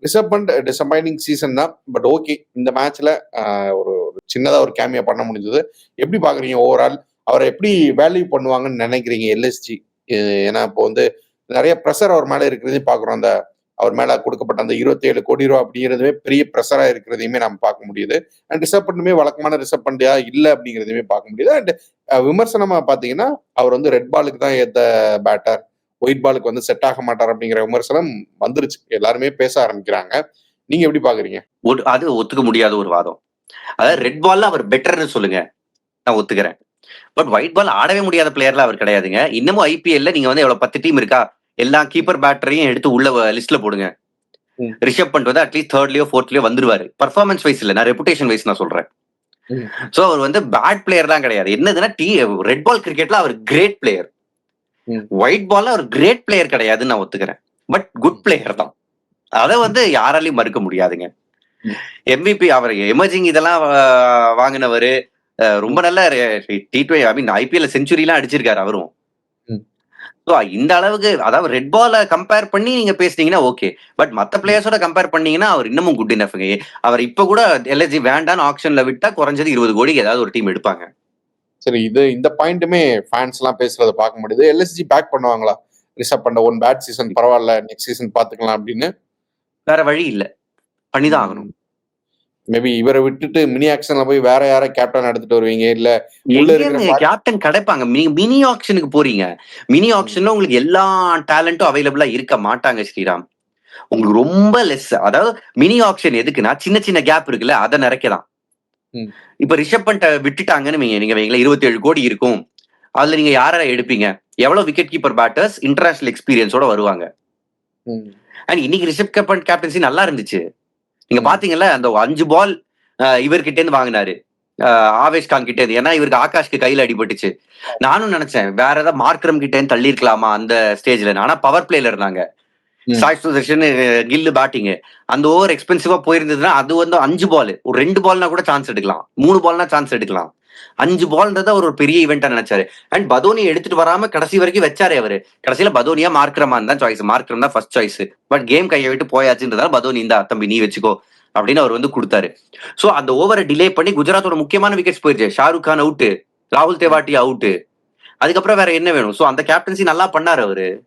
Rishabh Pant disappointing season தான். But okay. இந்த மேட்ச்ல ஒரு சின்னதா ஒரு கேமியா பண்ண முடிஞ்சது. எப்படி பாக்குறீங்க ஓவரால்? அவரை எப்படி வேல்யூ பண்ணுவாங்கன்னு நினைக்கிறீங்க எல்எஸ்ஜி? ஏன்னா இப்போ வந்து நெறைய பிரஷர் அவர் மேல இருக்கிறதையும் பார்க்குறோம். அந்த அவர் மேல கொடுக்கப்பட்ட அந்த 27 கோடி ரூபா அப்படிங்கிறதுமே பெரிய பிரஷரா இருக்கிறதையுமே நம்ம பார்க்க முடியுது. அண்ட் ரிஷப் பண்ட்டுமே வழக்கமான ரிஷப் பண்ட்டா இல்ல அப்படிங்கிறதையுமே பார்க்க முடியுது. அண்ட் விமர்சனமா பார்த்தீங்கன்னா, அவர் வந்து ரெட் பாலுக்கு தான் ஏத்த பேட்டர். ஒயிட் பாலுக்கு வந்து செட் ஆக மாட்டார் அப்படிங்கிற விமர்சனம் வந்துருச்சு. எல்லாருமே பேச ஆரம்பிக்கிறாங்க. நீங்க எப்படி பார்க்குறீங்க? அது ஒத்துக்க முடியாத ஒரு வாதம். அதாவது ரெட் பால்ல அவர் பெட்டர்ன்னு சொல்லுங்க. நான் ஒத்துக்கிறேன். பட் ஒயிட் பால் ஆடவே முடியாத பிளேயர்ல அவர் கிடையாதுங்க. இன்னமும் ஐபிஎல்ல நீங்க வந்து எவ்வளவு 10 டீம் இருக்கா? எல்லா கீப்பர் பேட்டரையும் எடுத்து உள்ள லிஸ்ட்ல போடுங்க. ரிஷப் பண்ட் வந்து அட்லீஸ்ட் தேர்ட்லயோ ஃபோர்த்லயோ வந்துருவாரு. பர்ஃபார்மன்ஸ் வைஸ் இல்ல, நான் ரெபுடேஷன் வைஸ் நான் சொல்றேன். சோ அவர் வந்து பேட் பிளேயர்லாம் கிடையாது. என்னதுன்னா ரெட் பால் கிரிக்கெட்ல அவர் கிரேட் பிளேயர். ஒயிட் பால்ல அவர் கிரேட் பிளேயர் கிடையாதுன்னு நான் ஒத்துக்கிறேன். பட் குட் பிளேயர் தான். அதை வந்து யாராலையும் மறுக்க முடியாதுங்க. MVP அவர் எமர்ஜிங் இதெல்லாம் வாங்கினவரு. ரொம்ப நல்ல T20 ஐ மீன் ஐபிஎல்ல செஞ்சுரி எல்லாம் அடிச்சிருக்காரு அவரும். இந்த அளவுக்கு அதாவது ரெட் பால கம்பேர் பண்ணி நீங்க பேசுனீங்கன்னா ஓகே. பட் மத்த பிளேயர்ஸோட கம்பேர் பண்ணீங்கன்னா அவர் இன்னமும் குட் இனஃப்ங்க. அவர் இப்ப கூட எல்எஸ்ஜி வேண்டான்னு ஆக்ஷன்ல விட்டா குறைஞ்சது 20 கோடிக்கு ஏதாவது ஒரு டீம் எடுப்பாங்க. சரி, இந்த பாயிண்ட்டுமே ஃபேன்ஸ் எல்லாம் பேசுறத பார்க்க முடியுது. எல்எஸ்ஜி பேக் பண்ணுவாங்களா? ரிஷப் பண்ட ஒன் பேட் சீசன் பரவாயில்ல, நெக்ஸ்ட் சீசன் பாத்துக்கலாம் அப்படின்னு. வேற வழி இல்ல, பண்ணிதான் ஆகணும். மேபி இவரை விட்டுட்டு மினி ஆக்ஷன்ல போய் வேற யாரை கேப்டன் எடுத்துட்டு வருவீங்க? இல்ல கேப்டன் கிடைப்பாங்க. மினி ஆக்ஷனுக்கு போறீங்க. மினி ஆக்ஷன்ல உங்களுக்கு எல்லா டேலண்டும் அவைலபிளா இருக்க மாட்டாங்க ஸ்ரீராம். உங்களுக்கு ரொம்ப லெஸ். அதாவது மினி ஆக்ஷன் எதுக்குன்னா சின்ன சின்ன கேப் இருக்குல்ல, அதை நிறைக்கலாம். இப்ப ரிஷப் பண்ட விட்டுட்டாங்கன்னு நீங்க வைங்களேன், 27 கோடி இருக்கும். அதுல நீங்க யாரை எடுப்பீங்க? எவ்வளவு விக்கெட் கீப்பர் பேட்டர்ஸ் இன்டர்நேஷனல் எக்ஸ்பீரியன்ஸோட வருவாங்க. அண்ட் இன்னைக்கு ரிஷப் பண்ட் கேப்டன்சி நல்லா இருந்துச்சு. நீங்க பாத்தீங்கல்ல, அந்த 5 பால் இவர்கிட்ட இருந்து வாங்கினாரு, ஆவேஷ் கான் கிட்ட இருந்து. ஏன்னா இவருக்கு ஆகாஷ்க்கு கையில அடிபட்டுச்சு. நானும் நினைச்சேன் வேற ஏதாவது மார்க்ரம் கிட்ட இருந்து தள்ளி இருக்கலாமா அந்த ஸ்டேஜ்ல. ஆனா பவர் பிளேல இருந்தாங்க. சாய் சுதர்ஷன், கில்லு பேட்டிங். அந்த ஓவர் எக்ஸ்பென்சிவா போயிருந்ததுன்னா அது வந்து 5 பால், ஒரு 2 பால்னா கூட சான்ஸ் எடுக்கலாம், 3 பால்னா சான்ஸ் எடுக்கலாம். 5 பால்ன்றத ஒரு பெரிய ஈவெண்டா நினைச்சாரு. அண்ட் பதோனி எடுத்துட்டு வராம கடைசி வரைக்கும் வச்சாரு அவரு. கடைசியில பதோனியா மார்க்ரமான் தான் சாய்ஸ். மார்க்ரம் தான் ஃபர்ஸ்ட் சாய்ஸ். பட் கேம் கையை விட்டு போயாச்சுன்றதால பதோனி இந்த தம்பி நீ வச்சுக்கோ அப்படின்னு அவர் வந்து கொடுத்தாரு. சோ அந்த ஓவரை டிலே பண்ணி குஜராத்தோட முக்கியமான விக்கெட்ஸ் போயிருச்சு. ஷாருக் கான் அவுட், ராகுல் தேவாட்டி அவுட். அதுக்கப்புறம் வேற என்ன வேணும்? சோ அந்த கேப்டன்சி நல்லா பண்ணாரு அவரு.